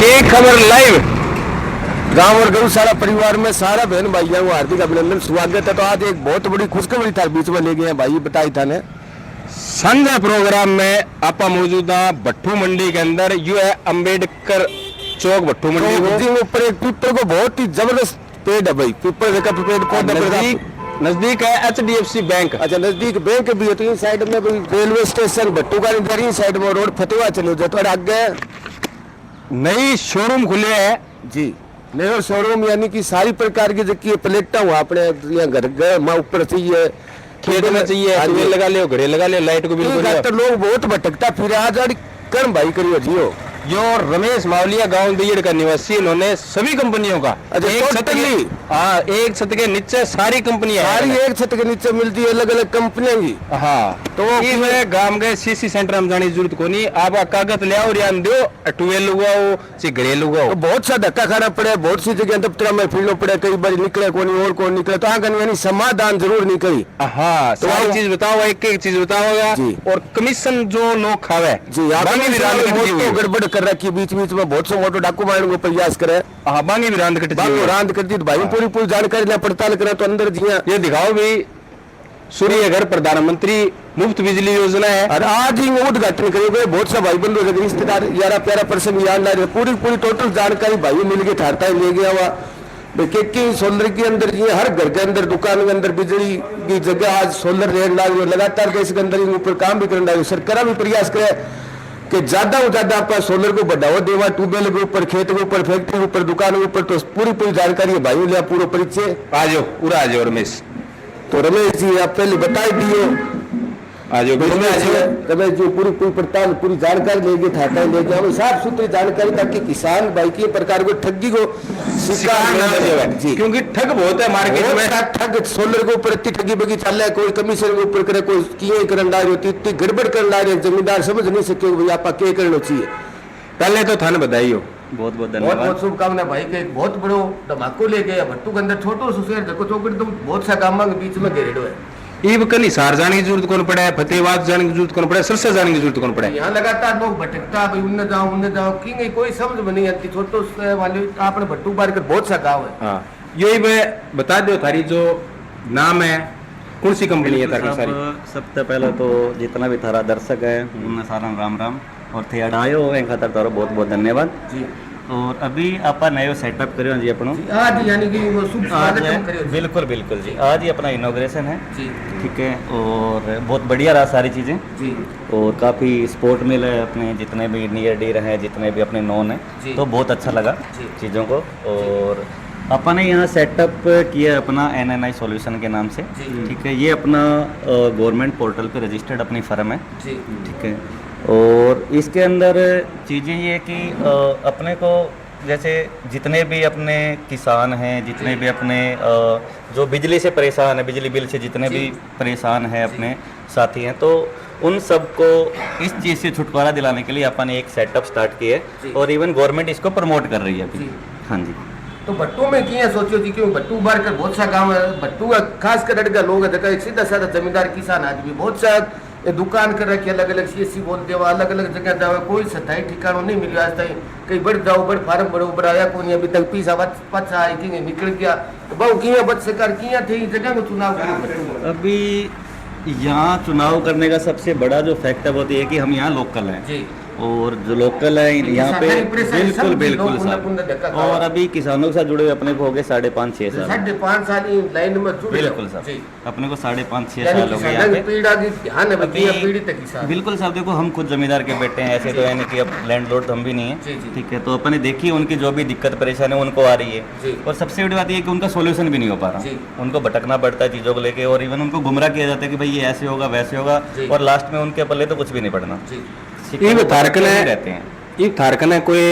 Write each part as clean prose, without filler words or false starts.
एक खबर लाइव गांव और गौशाला परिवार में सारा बहन भाइयों को हार्दिक अभिनंदन स्वागत है। तो आज एक बहुत बड़ी खुशखबरी था बीच में ले गए हैं भाई बताई था ने संध्या प्रोग्राम में आपा मौजूदा भट्टू मंडी के अंदर यू है अम्बेडकर चौक भट्टू मंडी के ऊपर एक पीपल को बहुत ही जबरदस्त पेड़ है भाई पीपल का पेड़ पौधा नजदीक है HDFC बैंक। अच्छा नजदीक बैंक भी है। तो इन साइड में रेलवे स्टेशन भट्टू का इधर साइड में रोड फतेवा चलो जाए तो आगे नई शोरूम खुले है जी। नया शोरूम यानी कि सारी प्रकार की जो प्लेटा हुआ अपने घर में ऊपर चाहिए खेत में चाहिए लगा ले घड़े लगा ले लाइट को बिल्कुल तो लोग बहुत भटकता फिर आज कर्म भाई करियो जियो जो रमेश मावलिया गांव दियड़ का निवासी इन्होंने सभी कंपनियों का एक छत के नीचे सारी कंपनियां सारी एक छत के नीचे मिलती है अलग अलग कंपनियां की। हाँ तो गांव गए CC सेंटर में जाने की जरूरत को नहीं आप कागज ले आओ यान दो ट्वेल लगाओ चे घड़े लगाओ। बहुत सा धक्का खाना पड़े बहुत सी जगह दफ्तर में फिरना पड़े कई बार निकले कोई और कौन निकले तो आगे समाधान जरूर निकली। हाँ तो सारी चीज बताओ एक एक चीज बताओगा और कमीशन जो लोग खावे जी गड़बड़ कर रखी बीच बीच में बहुत से मोटो डाकू मारने को प्रयास करे। हाँ बांगी भी रांद कर दी भाई पूरी पूरी जानकारी ना पड़ताल करे तो अंदर जिया ये दिखाओ भी सूर्य घर प्रधानमंत्री मुफ्त बिजली योजना है और आज ही उद्घाटन करेंगे। बहुत सा भाई बंधु रिश्तेदार यारा प्यारा प्रसंग याद ला पूरी पूरी टोटल जानकारी भाई मिल के थारता ले गया हुआ कि सोलर के अंदर ये हर घर के अंदर दुकान के अंदर बिजली की जगह आज सोलर रेट लागू लगातार देश के अंदर ऊपर काम भी करना है। सरकार भी प्रयास करे कि ज्यादा से ज्यादा आपका सोलर को बढ़ावा देवा ट्यूबवेल के ऊपर खेत के ऊपर फैक्ट्री के ऊपर दुकान के ऊपर तो पूरी पूरी जानकारी भाई लिया पूरा परिचय आ जाओ पूरा आ जाओ रमेश। तो रमेश जी आप पहले बता दिए आ जाओ रमेश जी पूरी पूरी पड़ताल पूरी जानकारी लेके था ले जाओ साफ सुथरी जानकारी ताकि किसान भाई की प्रकार को ठगी को शिकार न हो जी क्योंकि ठग बहुत है मार्केट में ठग सोलर के ऊपर इतनी ठगी बगी चल रहा है कोई कमीशन के ऊपर करे कोई किए करन ला रही होती इतनी गड़बड़ करन ला रहे जमींदार समझ नहीं सके भाई आप क्या करना चाहिए। पहले तो थाने बधाई हो बहुत बहुत धन्यवाद बहुत शुभकामना भाई के एक बहुत बड़ो धमाको ले गया भट्टू के अंदर छोटो सो शहर देखो चौकड़ी तो बहुत सा गांव के बीच में घेरेडो है ईब कल हिसार जाने की जरूरत कौन पड़ा है फतेहाबाद जाने की जरूरत कौन पड़ा है सरसा जाने की जरूरत कौन पड़ा है। यहाँ लगातार लोग भटकता भाई उन्ने जाओ कि कोई समझ में नहीं आती छोटो वाले आपने भट्टू बार कर बहुत सा गाँव है। हाँ यही मैं बता दो थारी जो नाम है कौन सी कंपनी है ताकि सारी सबसे पहले तो जितना भी थारा दर्शक है उन्हें सारा राम राम और थे अडायो खातर तारो बहुत बहुत धन्यवाद जी। और अभी आप नयो सेटअप करियो जी अपनो आज यानी कि वो शुभ स्वागत करियो बिल्कुल बिल्कुल जी आज ही अपना इनॉग्रेशन है जी ठीक है और बहुत बढ़िया रहा सारी चीज़ें जी और काफ़ी सपोर्ट मिला है अपने जितने भी नियर डीर हैं जितने भी अपने नॉन हैं तो बहुत अच्छा लगा चीज़ों को। और अपने यहाँ सेटअप किया अपना NNI सॉल्यूशन के नाम से ठीक है ये अपना गवर्नमेंट पोर्टल पे रजिस्टर्ड अपनी फर्म है ठीक है। और इसके अंदर चीज़ें ये कि अपने को जैसे जितने भी अपने किसान हैं जितने भी अपने जो बिजली से परेशान है बिजली बिल से जितने भी परेशान हैं अपने साथी हैं तो उन सबको इस चीज़ से छुटकारा दिलाने के लिए अपन ने एक सेटअप स्टार्ट किया है और इवन गवर्नमेंट इसको प्रमोट कर रही है अभी। हाँ जी तो भट्टू में किया सोचो थी क्यों भट्टू बार कर बहुत सा गाँव है भट्टू का खास कर अड़गा लोग है सीधा साधा जमींदार किसान आदमी बहुत सा दुकान कर रखी अलग अलग CSC बोल देवा अलग अलग जगह जाओ कोई स्थायी ठिकाना नहीं मिले आज तक कहीं बढ़ जाओ बड़ फार्म बड़ो बढ़ाया को नहीं अभी तक पीसा पचा आई कि निकल गया तो बहु किया बच सरकार किया थे जगह में चुनाव अभी यहाँ चुनाव करने का सबसे बड़ा जो फैक्ट है वो तो ये कि हम यहाँ लोकल हैं जी और जो लोकल है यहाँ पे बिल्कुल बिल्कुल साहब और अभी किसानों के साथ जुड़े हुए अपने को हो गए 5.5-6 साल 5.5 साल लाइन में बिल्कुल साहब अपने को 5.5-6 साल हो गए यहाँ पे बिल्कुल साहब। देखो हम खुद जमींदार के बेटे हैं ऐसे तो यानी कि अब लैंडलॉर्ड हम भी नहीं है ठीक है। तो अपने देखिए उनकी जो भी दिक्कत परेशानी उनको आ रही है और सबसे बड़ी बात ये कि उनका सोल्यूशन भी नहीं हो पा रहा उनको भटकना पड़ता है चीज़ों को लेके और इवन उनको गुमराह किया जाता है कि भाई ये ऐसे होगा वैसे होगा और लास्ट में उनके पल्ले तो कुछ भी नहीं पड़ना। ये थारकन है कोई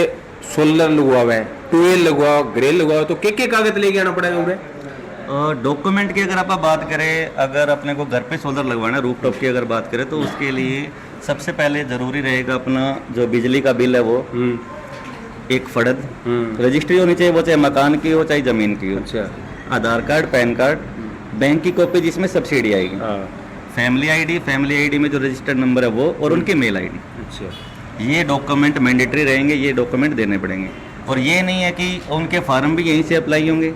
सोलर लगवावे ट्यूबवेल लगवाओ ग्रिल लगवाओ तो क्या कागज लेके आना पड़ेगा डॉक्यूमेंट की अगर आप बात करें अगर अपने को घर पे सोलर लगवाना है रूफटॉप की अगर बात करें तो उसके लिए सबसे पहले ज़रूरी रहेगा अपना जो बिजली का बिल है वो एक फर्द रजिस्ट्री होनी चाहिए वो चाहे मकान की हो चाहे ज़मीन की हो। अच्छा आधार कार्ड पैन कार्ड बैंक की कॉपी जिसमें सब्सिडी आएगी फैमिली आईडी में जो रजिस्टर्ड नंबर है वो और उनकी मेल आईडी। अच्छा ये डॉक्यूमेंट मैंडेटरी रहेंगे, ये डॉक्यूमेंट देने पड़ेंगे। और ये नहीं है कि उनके फार्म भी यहीं से अप्लाई होंगे,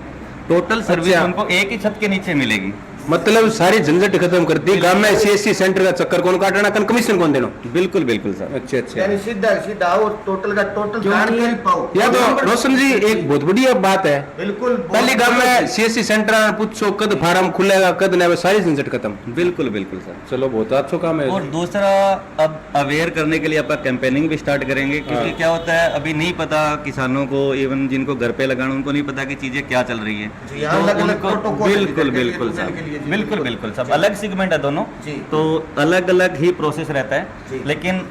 टोटल सर्विस अच्छा। उनको एक ही छत के नीचे मिलेगी। मतलब सारी झंझट खत्म कर दी, गांव में सीएससी सेंटर का चक्कर कौन काटना, कन कमीशन कौन देना। बिल्कुल बिल्कुल सर। अच्छा अच्छा, यानी सीधा सीधा और टोटल का टोटल जानकारी पाओ। या तो रोशन जी एक बहुत बढ़िया बात है, बिल्कुल पहले गांव में सीएससी सेंटर पूछो कद फार्म खुलेगा कद नहीं, सारी झंझट खत्म। बिल्कुल बिल्कुल सर। चलो बहुत अच्छा काम है। और दूसरा, अब अवेयर करने के लिए आप कैंपेनिंग भी स्टार्ट करेंगे, क्योंकि क्या होता है अभी नहीं पता किसानों को, इवन जिनको घर पे लगाना उनको नहीं पता कि चीजें क्या चल रही है। जी, यहाँ अलग-अलग प्रोटोकॉल है बिल्कुल के लिए, बिल्कुल के सर, लिए, जी, बिल्कुल बिल्कुल सब अलग सेगमेंट है दोनों, जी। तो अलग अलग ही प्रोसेस रहता जी। है, लेकिन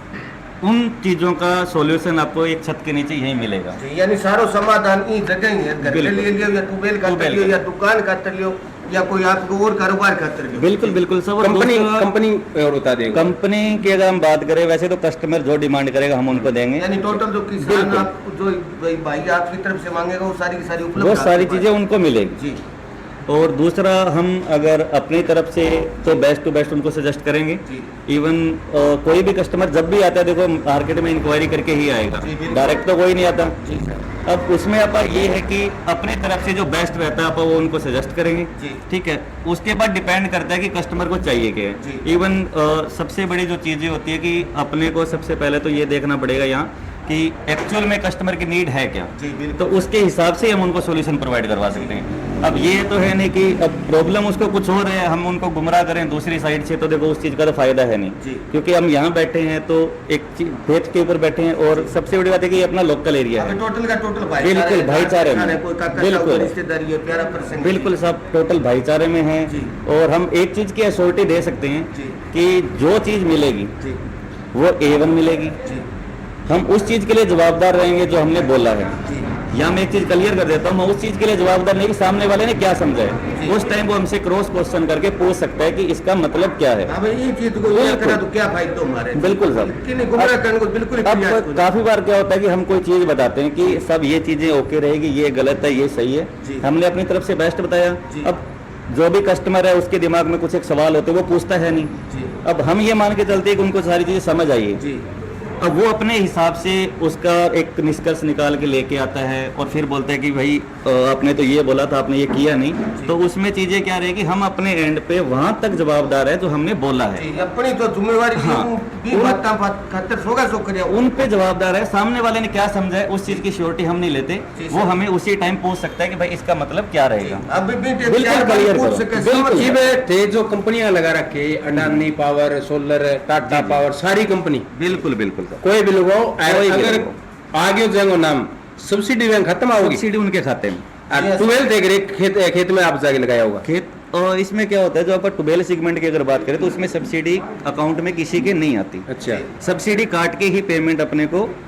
उन चीजों का सॉल्यूशन आपको एक छत के नीचे यही मिलेगा। जी, यानी सारो समाधान ई जगह ही है, घर के बिल्कुल। लिए लियो या ट्यूबवेल का ट्यूबवेल लियो का। या दुकान का लियो या कोई आपको और कारोबार का लियो। बिल्कुल बिल्कुल सब। और कंपनी दूसरा, कंपनी और बता देगा। कंपनी की अगर हम बात करें, वैसे तो कस्टमर जो डिमांड करेगा हम उनको देंगे, यानी टोटल जो किसान बिल्कुल। आप जो भाई आपकी तरफ से मांगेगा वो सारी की सारी उपलब्ध वो सारी आपके चीजें पास। उनको मिलेगी। जी और दूसरा, हम अगर अपनी तरफ से तो बेस्ट टू बेस्ट उनको सजेस्ट करेंगे। जी। इवन कोई भी कस्टमर जब भी आता है, देखो मार्केट में इंक्वायरी करके ही आएगा, जी, बिल्कुल। डायरेक्ट तो कोई नहीं आता। जी सर। अब उसमें आप ये है कि अपनी तरफ से जो बेस्ट रहता है आप वो उनको सजेस्ट करेंगे, जी। ठीक है। उसके बाद डिपेंड करता है कि कस्टमर को चाहिए क्या है। जी। इवन सबसे बड़ी जो चीज़ें होती है कि अपने को सबसे पहले तो ये देखना पड़ेगा यहाँ कि एक्चुअल में कस्टमर की नीड है क्या, जी बिल्कुल। तो उसके हिसाब से हम उनको सॉल्यूशन प्रोवाइड करवा सकते हैं। अब ये तो है नहीं कि अब प्रॉब्लम उसको कुछ और है, हम उनको गुमराह करें दूसरी साइड से, तो देखो उस चीज़ का तो फायदा है नहीं। जी। क्योंकि हम यहाँ बैठे हैं तो एक खेत के ऊपर बैठे हैं, और सबसे बड़ी बात है कि ये अपना लोकल एरिया है। अभी टोटल का टोटल भाई बिल्कुल, भाईचारे में। कोई काका बिल्कुल। रिश्तेदारी है, प्यारा पर्सन। बिल्कुल सब टोटल भाईचारे में है। जी। और हम एक चीज़ की एश्योरिटी दे सकते हैं जी। कि जो चीज़ मिलेगी जी वो A1 मिलेगी। जी हम उस चीज़ के लिए जवाबदार रहेंगे जो हमने बोला है। जी या मैं एक चीज क्लियर कर देता हूँ, मैं उस चीज के लिए जवाबदार नहीं कि सामने वाले ने क्या समझा है। जी। उस टाइम वो हमसे क्रॉस क्वेश्चन करके पूछ सकता है कि इसका मतलब क्या है। अब ये चीज को ये करा तो क्या फायदा हमारे। बिल्कुल सर। कि नहीं गुमराह करने को बिल्कुल ही प्रयास अब करो। काफी बार क्या होता है कि हम कोई चीज बताते हैं कि सब ये चीजें ओके रहेगी, ये गलत है, ये सही है, जी। हमने अपनी तरफ से बेस्ट बताया। जी। अब जो भी कस्टमर है उसके दिमाग में कुछ एक सवाल होते हैं, वो पूछता है नहीं। जी अब हम ये मान के चलते हैं कि उनको सारी चीजें समझ आई है। जी अब वो अपने हिसाब से उसका एक निष्कर्ष निकाल के लेके आता है और फिर बोलता है कि भाई आपने तो ये बोला था, आपने ये किया नहीं। तो उसमें चीजें क्या रहेगी, हम अपने एंड पे वहां तक जवाबदार है जो हमने बोला है। जी, अपनी तो जिम्मेवारी हाँ। भी बातें खातर सोगा सो करिया। उन पे जवाबदार है। सामने वाले ने क्या समझा है उस चीज की श्योरिटी हम नहीं लेते। जी, वो सर। हमें उसी टाइम पूछ सकता है कि भाई इसका मतलब क्या रहेगा। अब भी बिल्कुल चार बार clear पूछ करो। सके, बिल्कुल। समझ जी सके। थे जो कंपनियां लगा रखे, Adani power, solar, Tata power, सारी कंपनी बिल्कुल बिल्कुल सर। कोई भी लगाओ, कोई भी अगर लगाओ। आगे जाएंगे नाम सब्सिडी बैंक खत्म होगी, सब्सिडी उनके खाते में। Yes. 12 देख रहे खेत में आप जाके लगाया होगा। खेत और इसमें क्या होता है, जो अपन ट्यूबवेल सेगमेंट की अगर बात करें तो उसमें सब्सिडी अकाउंट में किसी के नहीं आती। अच्छा सब्सिडी काट के ही पेमेंट अपने को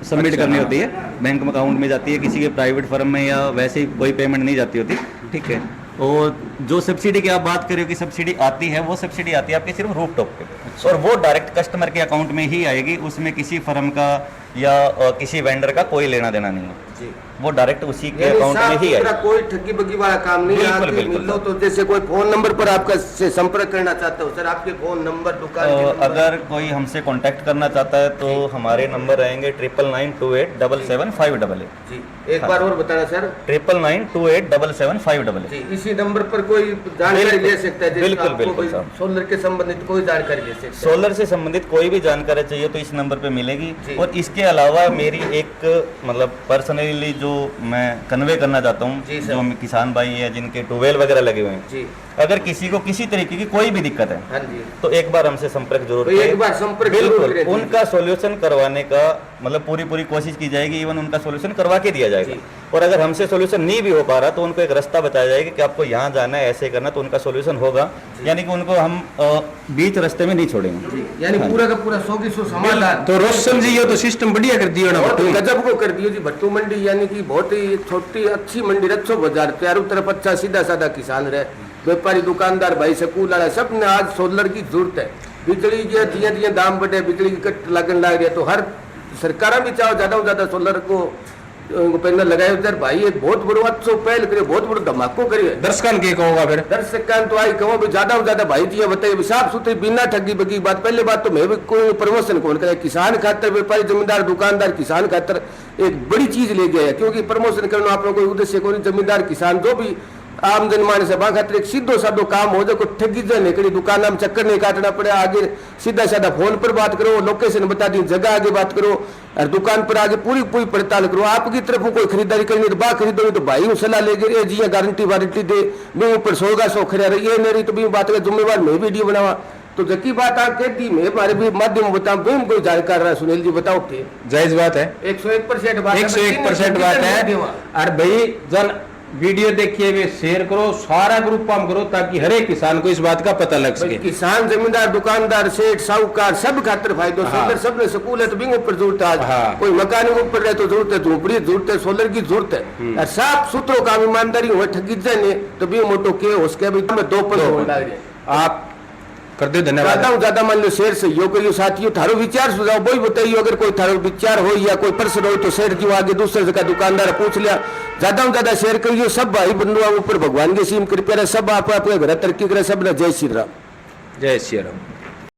सबमिट अच्छा, करनी हाँ। होती है, बैंक में अकाउंट में जाती है, किसी के प्राइवेट फर्म में या वैसे ही कोई पेमेंट नहीं जाती होती, ठीक है। और जो सब्सिडी की आप बात करें कि सब्सिडी आती है, वो सब्सिडी आती है आपके सिर्फ रूफ टॉप पे, और वो डायरेक्ट कस्टमर के अकाउंट में ही आएगी। उसमें किसी फर्म का या किसी वेंडर का कोई लेना देना नहीं है, जी। वो डायरेक्ट उसी के यानी अकाउंट में साफ ही सुथरा आएगी। कोई ठगी बगी वाला काम नहीं है। बिल्कुल, आके बिल्कुल, मिल लो सर। तो जैसे कोई फोन नंबर पर आपका से संपर्क करना चाहते हो सर, आपके फोन नंबर दुकान के नंबर। अगर कोई हमसे कांटेक्ट करना चाहता है तो हमारे नंबर रहेंगे 9992877588। जी एक बार और बताना सर। 9992877588। जी इसी नंबर पर कोई जानकारी बिल्कुल, ले सकता है। जैसे बिल्कुल, आपको बिल्कुल, कोई साहब। सोलर के संबंधित कोई जानकारी ले सकता है। सोलर से संबंधित कोई भी जानकारी चाहिए तो इस नंबर पे मिलेगी। जी। और इसके अलावा मेरी एक मतलब पर्सनली जो मैं कन्वे करना चाहता हूँ, जी, सर। जो किसान भाई है जिनके ट्यूबवेल वगैरह लगे हुए हैं, जी अगर किसी को किसी तरीके की कोई भी दिक्कत है हाँ जी तो एक बार हमसे संपर्क जरूर तो करें। एक बार संपर्क जरूर बिल्कुल, करें। उनका सॉल्यूशन करवाने का मतलब पूरी कोशिश की जाएगी, इवन उनका सॉल्यूशन करवा के दिया जाएगा। जी। और अगर हमसे सॉल्यूशन नहीं भी हो पा रहा तो उनको एक रास्ता बताया जाएगा कि आपको यहाँ जाना है, ऐसे करना, तो उनका सॉल्यूशन होगा। यानी कि उनको हम बीच रास्ते में नहीं छोड़ेंगे। जी यानी पूरा का पूरा 100 समाधान। तो रोशन जी ये तो सिस्टम बढ़िया कर दियो ना बहुत भट्टू। गजब को कर दियो जी। भट्टू मंडी यानी कि बहुत ही छोटी अच्छी मंडी, रच्छो बाजार, चारों तरफ अच्छा सीधा साधा किसान रहे, व्यापारी दुकानदार भाई स्कूल वाला सब ने आज सोलर की जरूरत है। बिजली के दिए दिए दाम बढ़े, बिजली की कट लगन लग रही है, तो हर सरकार भी चाहो ज्यादा से ज्यादा सोलर को पैनल लगाए उधर भाई एक बहुत बड़ो अच्छो पहल करे, बहुत बड़ो धमाको करे। दर्शकन के कहूँगा फिर दर्शक तो आई कहूँ ज्यादा से ज्यादा भाई जी बताइए साफ सुथरी बिना ठगी बगी बात। पहले बात तो मैं भी कोई प्रमोशन कौन करे, किसान खातर व्यापारी जमींदार दुकानदार किसान खातर एक बड़ी चीज ले गया है, क्योंकि प्रमोशन करना अपना कोई उद्देश्य कोई जमींदार किसान जो भी आम जनमानस है वहां खातिर एक सीधो साधो काम हो जाए, कोई ठगी जाए नहीं, दुकान में चक्कर नहीं काटना पड़े, आगे सीधा साधा फोन पर बात करो, लोकेशन बता दी, जगह आगे बात करो और दुकान पर आगे पूरी पूरी पड़ताल करो। आपकी तरफ कोई खरीदारी करनी तो बा खरीदोगे तो भाई सलाह ले गए जी गारंटी वारंटी दे मैं ऊपर सोगा सो खड़ा रही ये नहीं तो भी बात का जिम्मेवार मैं वीडियो बनावा। तो जकी बात आप कहती मैं हमारे भी माध्यम बताऊं मैं कोई जानकार रहा सुनील जी बताओ के जायज बात है, 101% बात 101% बात है। और भाई जन वीडियो देखिए वे शेयर करो, सारा ग्रुप काम करो ताकि हर एक किसान को इस बात का पता लग सके। किसान जमींदार दुकानदार सेठ साहूकार सब खातर फायदो। सोलर सब ने स्कूल है तो बिंग ऊपर जरूरत है, हाँ। कोई मकान के ऊपर रहे तो जरूरत है, झोपड़ी जरूरत है, सोलर की जरूरत है और साफ सुथरो काम ईमानदारी हो ठगी जाए तो भी मोटो के उसके भी दो पर आप कर दे। धन्यवाद। ज्यादा मान लो शेयर सहयोग करियो साथियों, थारो विचार सुझाव वही बताइए, अगर कोई थारो विचार हो या कोई प्रश्न हो तो शेयर जो आगे दूसरे जगह दुकानदार पूछ लिया, ज्यादा से ज्यादा शेयर करियो। सब भाई बंधुआ ऊपर भगवान के सीम कृपया सब आप अपने घर तरक्की करे। सब जय श्री राम। जय श्री राम।